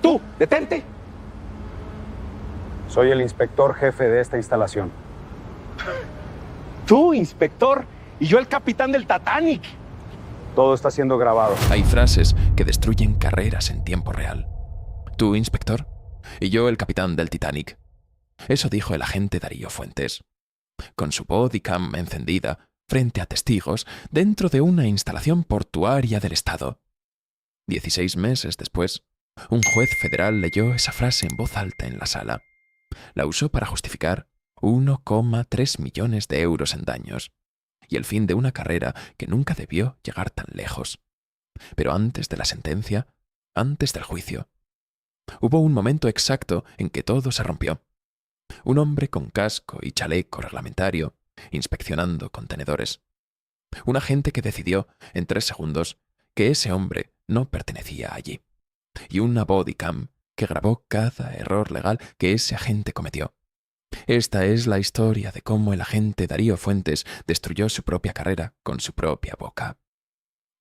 Tú! ¡Detente! Soy el inspector jefe de esta instalación. Tú, inspector, y yo el capitán del Titanic. Todo está siendo grabado. Hay frases que destruyen carreras en tiempo real. Tú, inspector, y yo el capitán del Titanic. Eso dijo el agente Darío Fuentes. Con su bodycam encendida, frente a testigos, dentro de una instalación portuaria del Estado. 16 meses después, un juez federal leyó esa frase en voz alta en la sala. La usó para justificar 1,3 millones de euros en daños y el fin de una carrera que nunca debió llegar tan lejos. Pero antes de la sentencia, antes del juicio, hubo un momento exacto en que todo se rompió. Un hombre con casco y chaleco reglamentario, inspeccionando contenedores. Un agente que decidió, en 3 segundos, que ese hombre no pertenecía allí. Y una bodycam que grabó cada error legal que ese agente cometió. Esta es la historia de cómo el agente Darío Fuentes destruyó su propia carrera con su propia boca.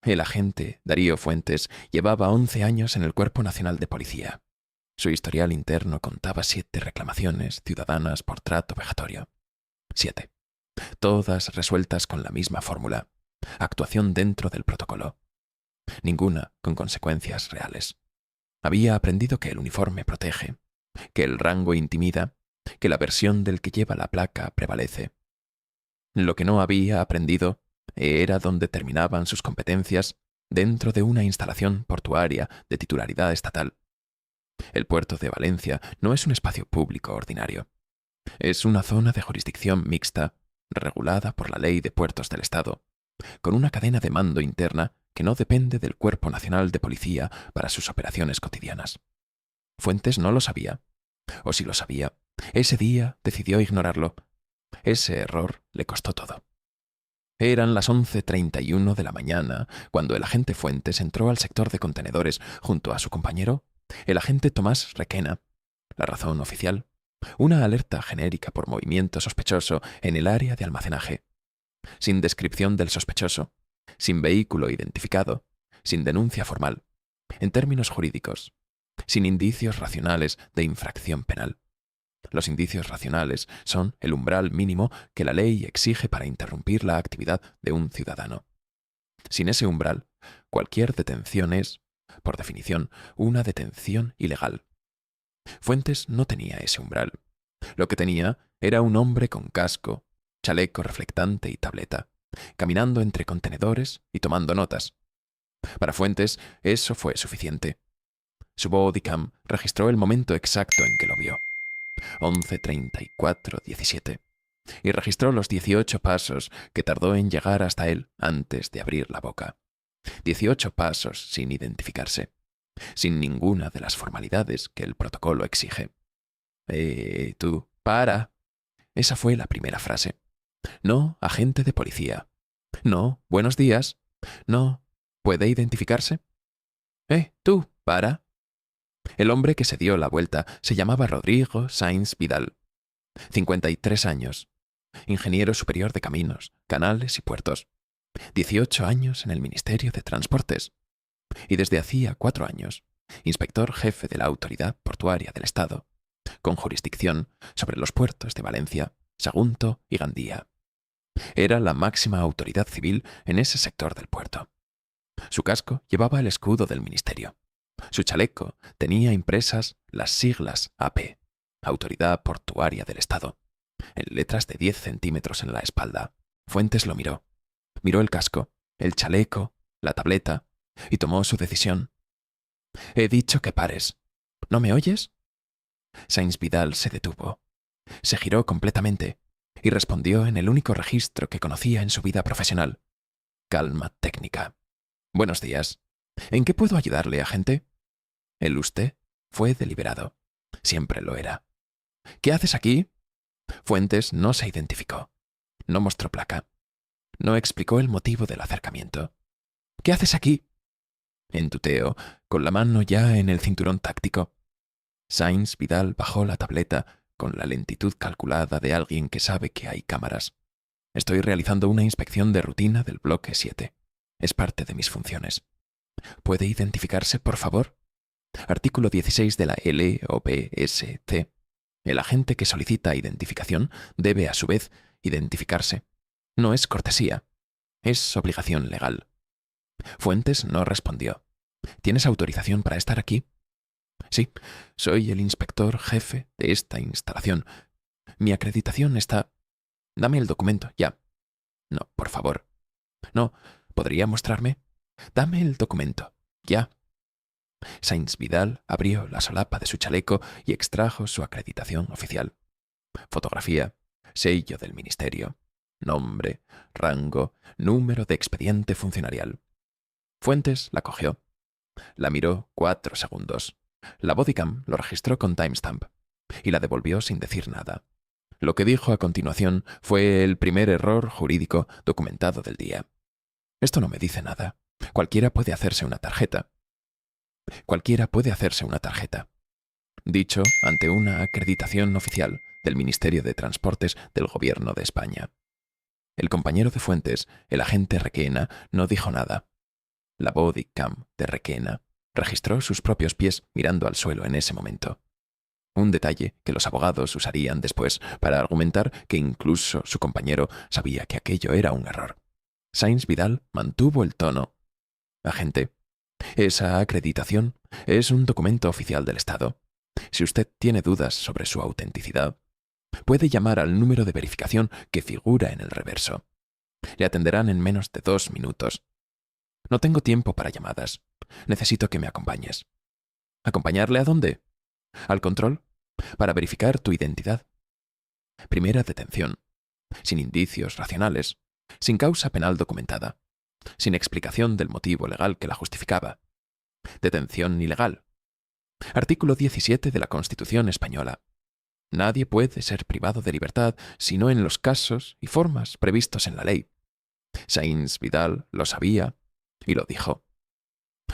El agente Darío Fuentes llevaba 11 años en el Cuerpo Nacional de Policía. Su historial interno contaba 7 reclamaciones ciudadanas por trato vejatorio. 7. Todas resueltas con la misma fórmula. Actuación dentro del protocolo. Ninguna con consecuencias reales. Había aprendido que el uniforme protege, que el rango intimida, que la versión del que lleva la placa prevalece. Lo que no había aprendido era dónde terminaban sus competencias dentro de una instalación portuaria de titularidad estatal. El puerto de Valencia no es un espacio público ordinario. Es una zona de jurisdicción mixta, regulada por la Ley de Puertos del Estado, con una cadena de mando interna que no depende del Cuerpo Nacional de Policía para sus operaciones cotidianas. Fuentes no lo sabía, o si lo sabía, ese día decidió ignorarlo. Ese error le costó todo. Eran las 11:31 de la mañana cuando el agente Fuentes entró al sector de contenedores junto a su compañero, el agente Tomás Requena. La razón oficial: una alerta genérica por movimiento sospechoso en el área de almacenaje. Sin descripción del sospechoso, sin vehículo identificado, sin denuncia formal. En términos jurídicos, sin indicios racionales de infracción penal. Los indicios racionales son el umbral mínimo que la ley exige para interrumpir la actividad de un ciudadano. Sin ese umbral, cualquier detención es, por definición, una detención ilegal. Fuentes no tenía ese umbral. Lo que tenía era un hombre con casco, chaleco reflectante y tableta, caminando entre contenedores y tomando notas. Para Fuentes eso fue suficiente. Su bodycam registró el momento exacto en que lo vio. 11:34:17, y registró los 18 pasos que tardó en llegar hasta él antes de abrir la boca. 18 pasos sin identificarse, sin ninguna de las formalidades que el protocolo exige. Tú, para. Esa fue la primera frase. No, agente de policía. No, buenos días. No, ¿puede identificarse? Tú, para. El hombre que se dio la vuelta se llamaba Rodrigo Sainz Vidal. 53 años. Ingeniero superior de caminos, canales y puertos. 18 años en el Ministerio de Transportes. Y desde hacía 4 años, inspector jefe de la Autoridad Portuaria del Estado, con jurisdicción sobre los puertos de Valencia, Sagunto y Gandía. Era la máxima autoridad civil en ese sector del puerto. Su casco llevaba el escudo del ministerio. Su chaleco tenía impresas las siglas AP, Autoridad Portuaria del Estado, en letras de 10 centímetros en la espalda. Fuentes lo miró. Miró el casco, el chaleco, la tableta, y tomó su decisión. He dicho que pares. ¿No me oyes? Sainz Vidal se detuvo. Se giró completamente y respondió en el único registro que conocía en su vida profesional. Calma técnica. Buenos días. ¿En qué puedo ayudarle, agente? El usted fue deliberado. Siempre lo era. ¿Qué haces aquí? Fuentes no se identificó. No mostró placa. No explicó el motivo del acercamiento. ¿Qué haces aquí? En tuteo, con la mano ya en el cinturón táctico. Sainz Vidal bajó la tableta con la lentitud calculada de alguien que sabe que hay cámaras. Estoy realizando una inspección de rutina del bloque 7. Es parte de mis funciones. ¿Puede identificarse, por favor? Artículo 16 de la LOPSC. El agente que solicita identificación debe, a su vez, identificarse. No es cortesía, es obligación legal. Fuentes no respondió. ¿Tienes autorización para estar aquí? Sí, soy el inspector jefe de esta instalación. Mi acreditación está... Dame el documento, ya. No, por favor. No, ¿podría mostrarme? Dame el documento, ya. Sainz Vidal abrió la solapa de su chaleco y extrajo su acreditación oficial. Fotografía, sello del ministerio, nombre, rango, número de expediente funcionarial. Fuentes la cogió. La miró 4 segundos. La bodycam lo registró con timestamp y la devolvió sin decir nada. Lo que dijo a continuación fue el primer error jurídico documentado del día. Esto no me dice nada. Cualquiera puede hacerse una tarjeta. Dicho ante una acreditación oficial del Ministerio de Transportes del Gobierno de España. El compañero de Fuentes, el agente Requena, no dijo nada. La bodycam de Requena registró sus propios pies mirando al suelo en ese momento. Un detalle que los abogados usarían después para argumentar que incluso su compañero sabía que aquello era un error. Sainz Vidal mantuvo el tono. Agente, esa acreditación es un documento oficial del Estado. Si usted tiene dudas sobre su autenticidad, puede llamar al número de verificación que figura en el reverso. Le atenderán en menos de 2 minutos. No tengo tiempo para llamadas. Necesito que me acompañes. ¿Acompañarle a dónde? Al control, para verificar tu identidad. Primera detención. Sin indicios racionales. Sin causa penal documentada. Sin explicación del motivo legal que la justificaba. Detención ilegal. Artículo 17 de la Constitución española. Nadie puede ser privado de libertad sino en los casos y formas previstos en la ley. Sainz Vidal lo sabía y lo dijo.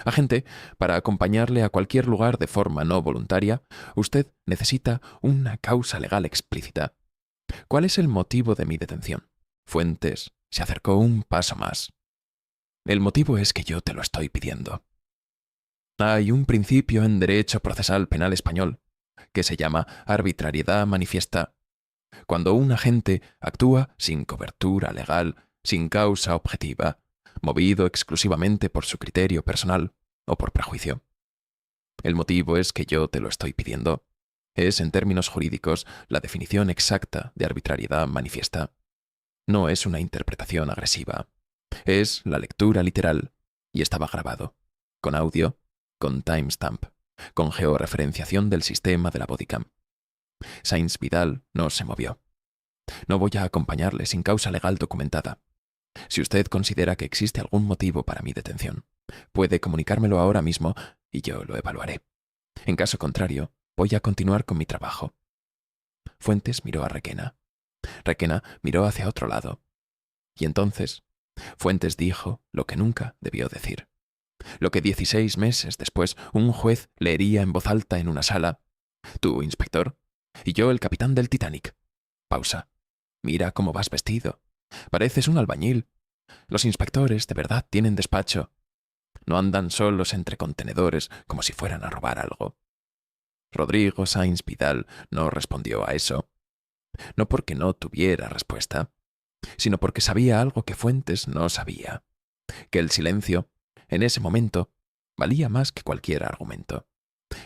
Agente, para acompañarle a cualquier lugar de forma no voluntaria, usted necesita una causa legal explícita. ¿Cuál es el motivo de mi detención? Fuentes se acercó un paso más. El motivo es que yo te lo estoy pidiendo. Hay un principio en derecho procesal penal español que se llama arbitrariedad manifiesta. Cuando un agente actúa sin cobertura legal, sin causa objetiva, movido exclusivamente por su criterio personal o por prejuicio. El motivo es que yo te lo estoy pidiendo. Es, en términos jurídicos, la definición exacta de arbitrariedad manifiesta. No es una interpretación agresiva. Es la lectura literal, y estaba grabado, con audio, con timestamp, con georreferenciación del sistema de la bodycam. Sainz Vidal no se movió. No voy a acompañarle sin causa legal documentada. Si usted considera que existe algún motivo para mi detención, puede comunicármelo ahora mismo y yo lo evaluaré. En caso contrario, voy a continuar con mi trabajo. Fuentes miró a Requena. Requena miró hacia otro lado. Y entonces, Fuentes dijo lo que nunca debió decir. Lo que 16 meses después un juez leería en voz alta en una sala. Tú, inspector, y yo el capitán del Titanic. Pausa. Mira cómo vas vestido. Pareces un albañil. Los inspectores de verdad tienen despacho. No andan solos entre contenedores como si fueran a robar algo. Rodrigo Sainz Vidal no respondió a eso. No porque no tuviera respuesta, sino porque sabía algo que Fuentes no sabía. Que el silencio, en ese momento, valía más que cualquier argumento.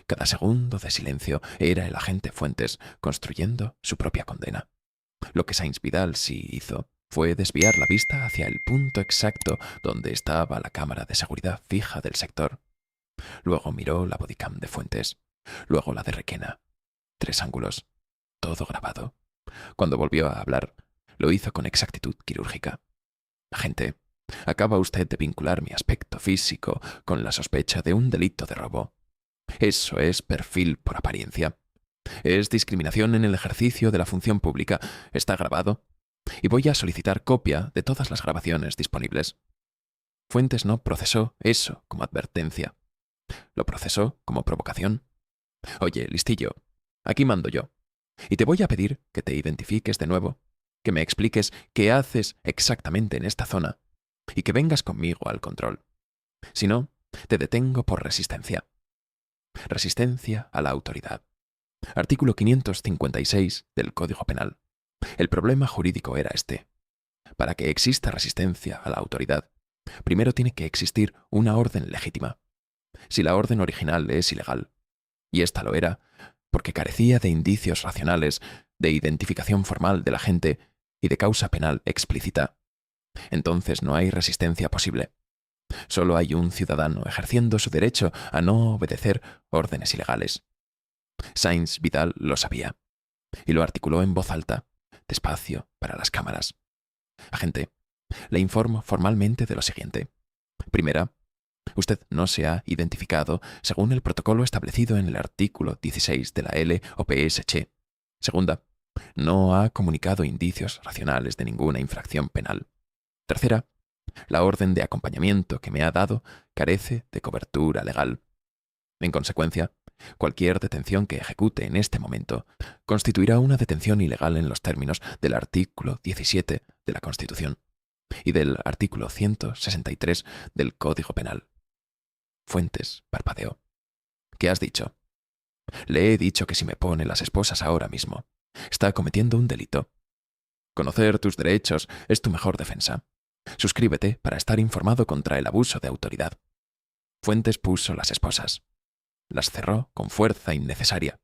Cada segundo de silencio era el agente Fuentes construyendo su propia condena. Lo que Sainz Vidal sí hizo fue desviar la vista hacia el punto exacto donde estaba la cámara de seguridad fija del sector. Luego miró la bodycam de Fuentes, luego la de Requena. 3 ángulos, todo grabado. Cuando volvió a hablar, lo hizo con exactitud quirúrgica. Agente, acaba usted de vincular mi aspecto físico con la sospecha de un delito de robo. Eso es perfil por apariencia. Es discriminación en el ejercicio de la función pública. Está grabado. Y voy a solicitar copia de todas las grabaciones disponibles. Fuentes no procesó eso como advertencia. Lo procesó como provocación. Oye, listillo, aquí mando yo. Y te voy a pedir que te identifiques de nuevo, que me expliques qué haces exactamente en esta zona y que vengas conmigo al control. Si no, te detengo por resistencia. Resistencia a la autoridad. Artículo 556 del Código Penal. El problema jurídico era este. Para que exista resistencia a la autoridad, primero tiene que existir una orden legítima. Si la orden original es ilegal, y ésta lo era, porque carecía de indicios racionales, de identificación formal del agente y de causa penal explícita, entonces no hay resistencia posible. Solo hay un ciudadano ejerciendo su derecho a no obedecer órdenes ilegales. Sáenz Vidal lo sabía, y lo articuló en voz alta, despacio, para las cámaras. Agente, le informo formalmente de lo siguiente. Primera, usted no se ha identificado según el protocolo establecido en el artículo 16 de la LOPS-CHE. Segunda, no ha comunicado indicios racionales de ninguna infracción penal. Tercera, la orden de acompañamiento que me ha dado carece de cobertura legal. En consecuencia, cualquier detención que ejecute en este momento constituirá una detención ilegal en los términos del artículo 17 de la Constitución y del artículo 163 del Código Penal. Fuentes parpadeó. ¿Qué has dicho? Le he dicho que si me pone las esposas ahora mismo, está cometiendo un delito. Conocer tus derechos es tu mejor defensa. Suscríbete para estar informado contra el abuso de autoridad. Fuentes puso las esposas. Las cerró con fuerza innecesaria.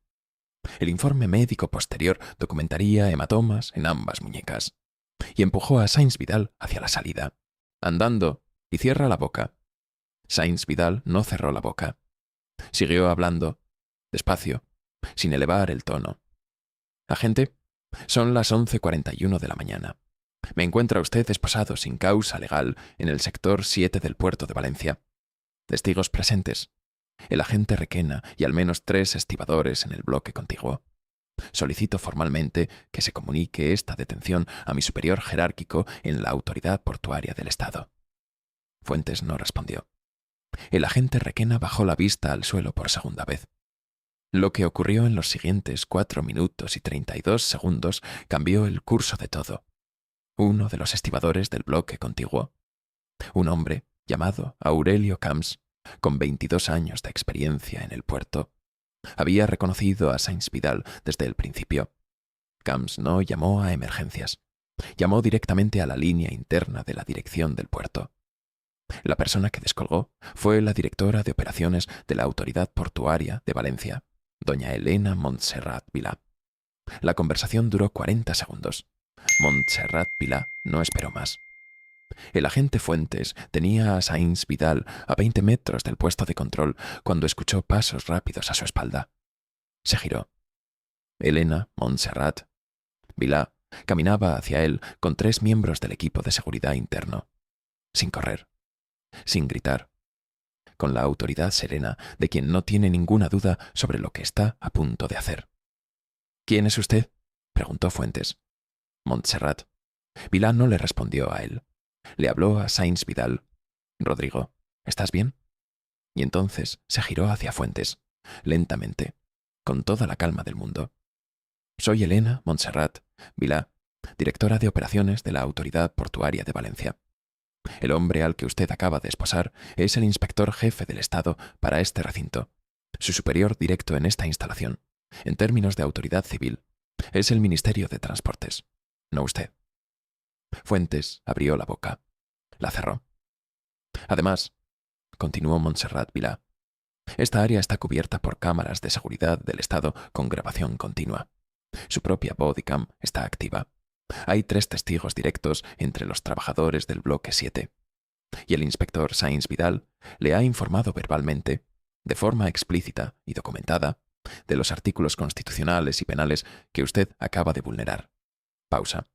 El informe médico posterior documentaría hematomas en ambas muñecas. Y empujó a Sáenz Vidal hacia la salida. Andando, y cierra la boca. Sáenz Vidal no cerró la boca. Siguió hablando, despacio, sin elevar el tono. Agente, son las 11:41 de la mañana. Me encuentra usted esposado sin causa legal en el sector 7 del puerto de Valencia. Testigos presentes. El agente Requena y al menos 3 estibadores en el bloque contiguo. Solicito formalmente que se comunique esta detención a mi superior jerárquico en la autoridad portuaria del Estado. Fuentes no respondió. El agente Requena bajó la vista al suelo por segunda vez. Lo que ocurrió en los siguientes 4 minutos y 32 segundos cambió el curso de todo. Uno de los estibadores del bloque contiguo, un hombre llamado Aurelio Camps, con 22 años de experiencia en el puerto, había reconocido a Sáenz Vidal desde el principio. Camps no llamó a emergencias. Llamó directamente a la línea interna de la dirección del puerto. La persona que descolgó fue la directora de operaciones de la Autoridad Portuaria de Valencia, doña Elena Montserrat Vilà. La conversación duró 40 segundos. Montserrat Vilà no esperó más. El agente Fuentes tenía a Sáenz Vidal a 20 metros del puesto de control cuando escuchó pasos rápidos a su espalda. Se giró. Elena Montserrat Vilà caminaba hacia él con 3 miembros del equipo de seguridad interno. Sin correr, sin gritar, con la autoridad serena de quien no tiene ninguna duda sobre lo que está a punto de hacer. ¿Quién es usted?, preguntó Fuentes. Montserrat. Vilà no le respondió a él. Le habló a Sáenz Vidal. Rodrigo, ¿estás bien? Y entonces se giró hacia Fuentes, lentamente, con toda la calma del mundo. Soy Elena Montserrat Vilà, directora de operaciones de la Autoridad Portuaria de Valencia. El hombre al que usted acaba de esposar es el inspector jefe del Estado para este recinto, su superior directo en esta instalación. En términos de autoridad civil, es el Ministerio de Transportes, no usted. Fuentes abrió la boca. La cerró. Además, continuó Montserrat Vilà, esta área está cubierta por cámaras de seguridad del Estado con grabación continua. Su propia bodycam está activa. Hay 3 testigos directos entre los trabajadores del bloque 7. Y el inspector Sáenz Vidal le ha informado verbalmente, de forma explícita y documentada, de los artículos constitucionales y penales que usted acaba de vulnerar. Pausa.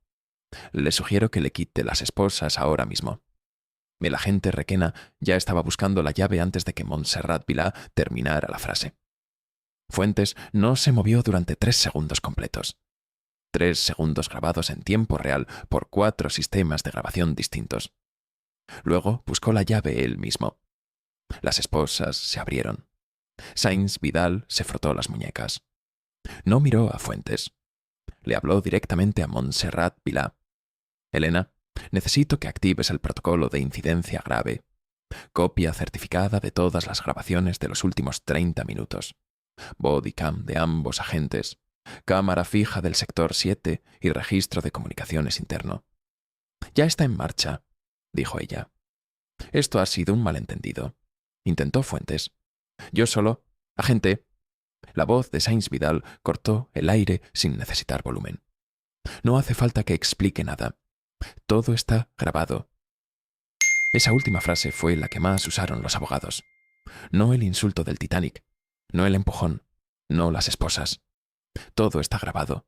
Le sugiero que le quite las esposas ahora mismo. El agente Requena ya estaba buscando la llave antes de que Montserrat Vilà terminara la frase. Fuentes no se movió durante 3 segundos completos. 3 segundos grabados en tiempo real por 4 sistemas de grabación distintos. Luego buscó la llave él mismo. Las esposas se abrieron. Sáenz Vidal se frotó las muñecas. No miró a Fuentes. Le habló directamente a Montserrat Vilà. Elena, necesito que actives el protocolo de incidencia grave. Copia certificada de todas las grabaciones de los últimos 30 minutos. Bodycam de ambos agentes. Cámara fija del sector 7 y registro de comunicaciones interno. Ya está en marcha, dijo ella. Esto ha sido un malentendido, intentó Fuentes. Yo solo, agente. La voz de Sainz Vidal cortó el aire sin necesitar volumen. No hace falta que explique nada. Todo está grabado. Esa última frase fue la que más usaron los abogados. No el insulto del Titanic, no el empujón, no las esposas. Todo está grabado.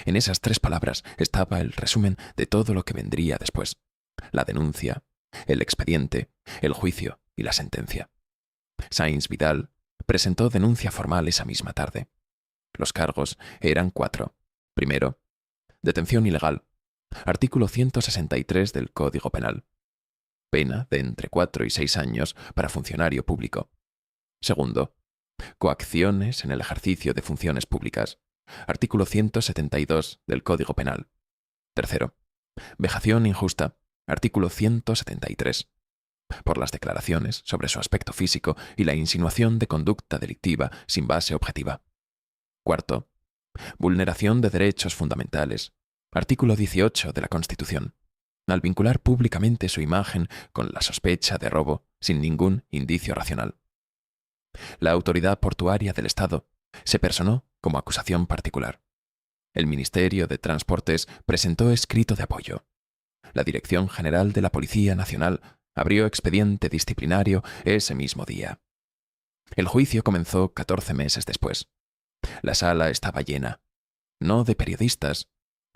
En esas 3 palabras estaba el resumen de todo lo que vendría después. La denuncia, el expediente, el juicio y la sentencia. Sainz Vidal presentó denuncia formal esa misma tarde. Los cargos eran 4. Primero, detención ilegal. Artículo 163 del Código Penal. Pena de entre 4 y 6 años para funcionario público. Segundo, coacciones en el ejercicio de funciones públicas. Artículo 172 del Código Penal. Tercero, vejación injusta. Artículo 173. Por las declaraciones sobre su aspecto físico y la insinuación de conducta delictiva sin base objetiva. Cuarto, vulneración de derechos fundamentales. Artículo 18 de la Constitución. Al vincular públicamente su imagen con la sospecha de robo sin ningún indicio racional. La Autoridad Portuaria del Estado se personó como acusación particular. El Ministerio de Transportes presentó escrito de apoyo. La Dirección General de la Policía Nacional abrió expediente disciplinario ese mismo día. El juicio comenzó 14 meses después. La sala estaba llena, no de periodistas,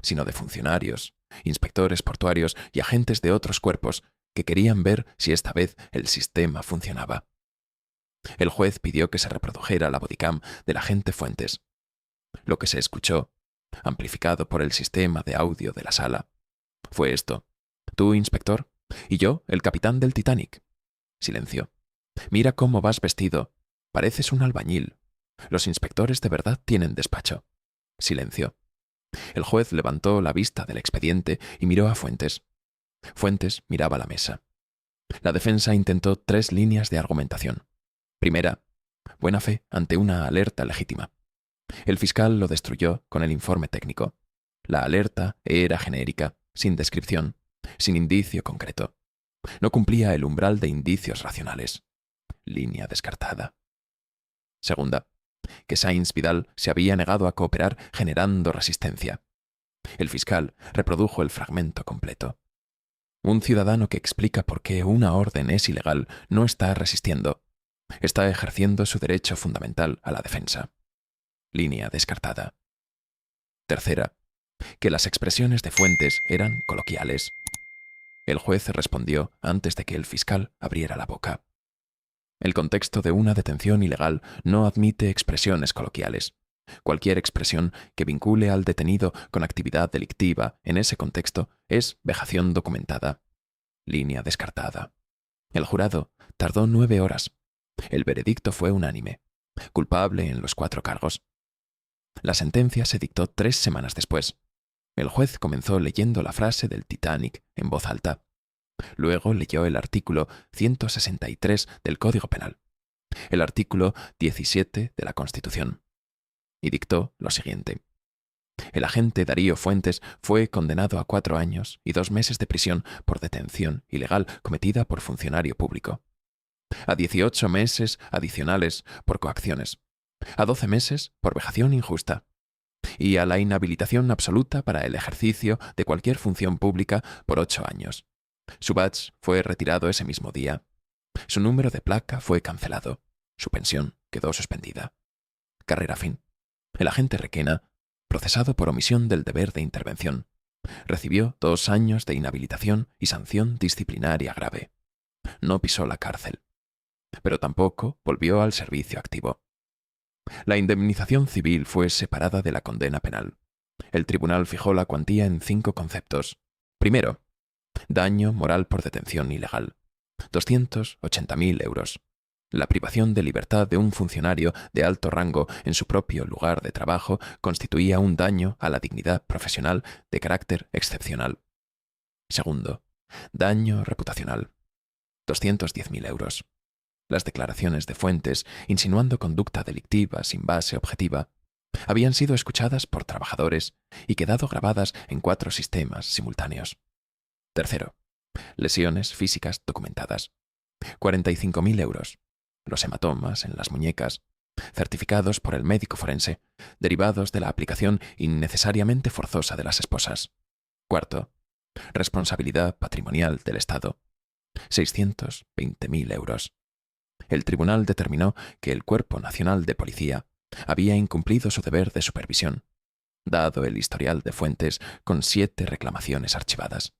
sino de funcionarios, inspectores portuarios y agentes de otros cuerpos que querían ver si esta vez el sistema funcionaba. El juez pidió que se reprodujera la bodycam del agente Fuentes. Lo que se escuchó, amplificado por el sistema de audio de la sala, fue esto. Tú, inspector, y yo, el capitán del Titanic. Silencio. Mira cómo vas vestido. Pareces un albañil. Los inspectores de verdad tienen despacho. Silencio. El juez levantó la vista del expediente y miró a Fuentes. Fuentes miraba la mesa. La defensa intentó 3 líneas de argumentación. Primera, buena fe ante una alerta legítima. El fiscal lo destruyó con el informe técnico. La alerta era genérica, sin descripción, sin indicio concreto. No cumplía el umbral de indicios racionales. Línea descartada. Segunda, que Sainz Vidal se había negado a cooperar generando resistencia. El fiscal reprodujo el fragmento completo. Un ciudadano que explica por qué una orden es ilegal no está resistiendo. Está ejerciendo su derecho fundamental a la defensa. Línea descartada. Tercera, que las expresiones de Fuentes eran coloquiales. El juez respondió antes de que el fiscal abriera la boca. El contexto de una detención ilegal no admite expresiones coloquiales. Cualquier expresión que vincule al detenido con actividad delictiva en ese contexto es vejación documentada. Línea descartada. El jurado tardó 9 horas. El veredicto fue unánime. Culpable en los 4 cargos. La sentencia se dictó 3 semanas después. El juez comenzó leyendo la frase del Titanic en voz alta. Luego leyó el artículo 163 del Código Penal, el artículo 17 de la Constitución, y dictó lo siguiente. El agente Darío Fuentes fue condenado a 4 años y 2 meses de prisión por detención ilegal cometida por funcionario público, a 18 meses adicionales por coacciones, a 12 meses por vejación injusta, y a la inhabilitación absoluta para el ejercicio de cualquier función pública por 8 años. Su badge fue retirado ese mismo día. Su número de placa fue cancelado. Su pensión quedó suspendida. Carrera fin. El agente Requena, procesado por omisión del deber de intervención, recibió 2 años de inhabilitación y sanción disciplinaria grave. No pisó la cárcel, pero tampoco volvió al servicio activo. La indemnización civil fue separada de la condena penal. El tribunal fijó la cuantía en 5 conceptos. Primero, daño moral por detención ilegal, 280.000 euros. La privación de libertad de un funcionario de alto rango en su propio lugar de trabajo constituía un daño a la dignidad profesional de carácter excepcional. Segundo, daño reputacional, 210.000 euros. Las declaraciones de Fuentes, insinuando conducta delictiva sin base objetiva, habían sido escuchadas por trabajadores y quedado grabadas en 4 sistemas simultáneos. Tercero, lesiones físicas documentadas. 45.000 euros. Los hematomas en las muñecas, certificados por el médico forense, derivados de la aplicación innecesariamente forzosa de las esposas. Cuarto, responsabilidad patrimonial del Estado. 620.000 euros. El tribunal determinó que el Cuerpo Nacional de Policía había incumplido su deber de supervisión, dado el historial de Fuentes con 7 reclamaciones archivadas.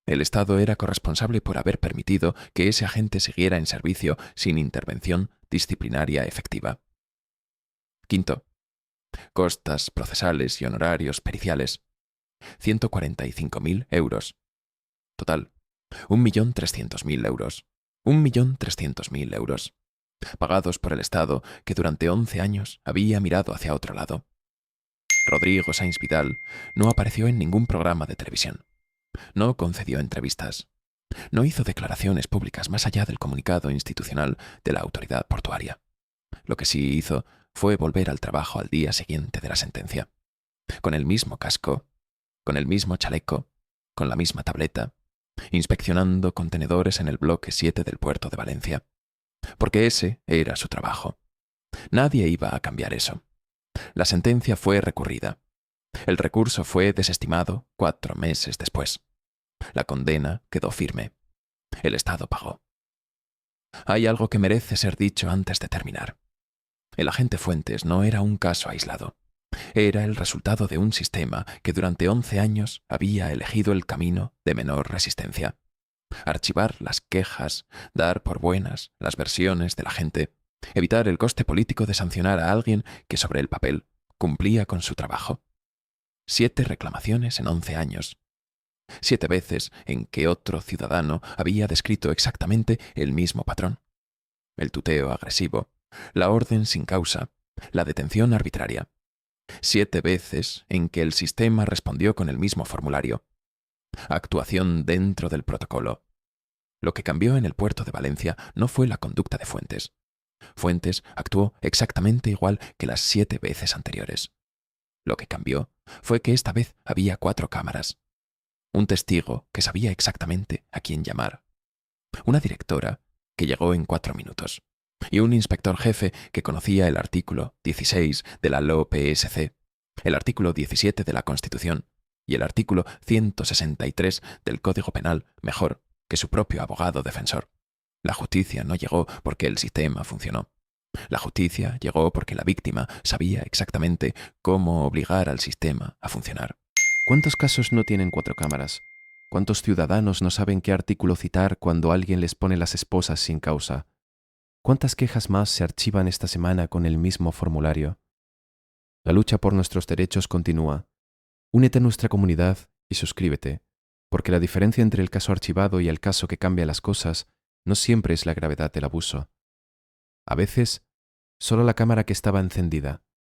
El Estado era corresponsable por haber permitido que ese agente siguiera en servicio sin intervención disciplinaria efectiva. Quinto, costas procesales y honorarios periciales. 145.000 euros. Total, 1.300.000 euros. 1.300.000 euros. Pagados por el Estado que durante 11 años había mirado hacia otro lado. Rodrigo Sáenz Vidal no apareció en ningún programa de televisión. No concedió entrevistas. No hizo declaraciones públicas más allá del comunicado institucional de la autoridad portuaria. Lo que sí hizo fue volver al trabajo al día siguiente de la sentencia. Con el mismo casco, con el mismo chaleco, con la misma tableta, inspeccionando contenedores en el bloque 7 del puerto de Valencia. Porque ese era su trabajo. Nadie iba a cambiar eso. La sentencia fue recurrida. El recurso fue desestimado 4 meses después. La condena quedó firme. El Estado pagó. Hay algo que merece ser dicho antes de terminar. El agente Fuentes no era un caso aislado. Era el resultado de un sistema que durante 11 años había elegido el camino de menor resistencia. Archivar las quejas, dar por buenas las versiones de la gente, evitar el coste político de sancionar a alguien que sobre el papel cumplía con su trabajo. 7 reclamaciones en 11 años. 7 veces en que otro ciudadano había descrito exactamente el mismo patrón. El tuteo agresivo, la orden sin causa, la detención arbitraria. 7 veces en que el sistema respondió con el mismo formulario. Actuación dentro del protocolo. Lo que cambió en el puerto de Valencia no fue la conducta de Fuentes. Fuentes actuó exactamente igual que las 7 veces anteriores. Lo que cambió fue que esta vez había 4 cámaras. Un testigo que sabía exactamente a quién llamar. Una directora que llegó en 4 minutos. Y un inspector jefe que conocía el artículo 16 de la LOPSC, el artículo 17 de la Constitución y el artículo 163 del Código Penal mejor que su propio abogado defensor. La justicia no llegó porque el sistema funcionó. La justicia llegó porque la víctima sabía exactamente cómo obligar al sistema a funcionar. ¿Cuántos casos no tienen 4 cámaras? ¿Cuántos ciudadanos no saben qué artículo citar cuando alguien les pone las esposas sin causa? ¿Cuántas quejas más se archivan esta semana con el mismo formulario? La lucha por nuestros derechos continúa. Únete a nuestra comunidad y suscríbete, porque la diferencia entre el caso archivado y el caso que cambia las cosas no siempre es la gravedad del abuso. A veces, solo la cámara que estaba encendida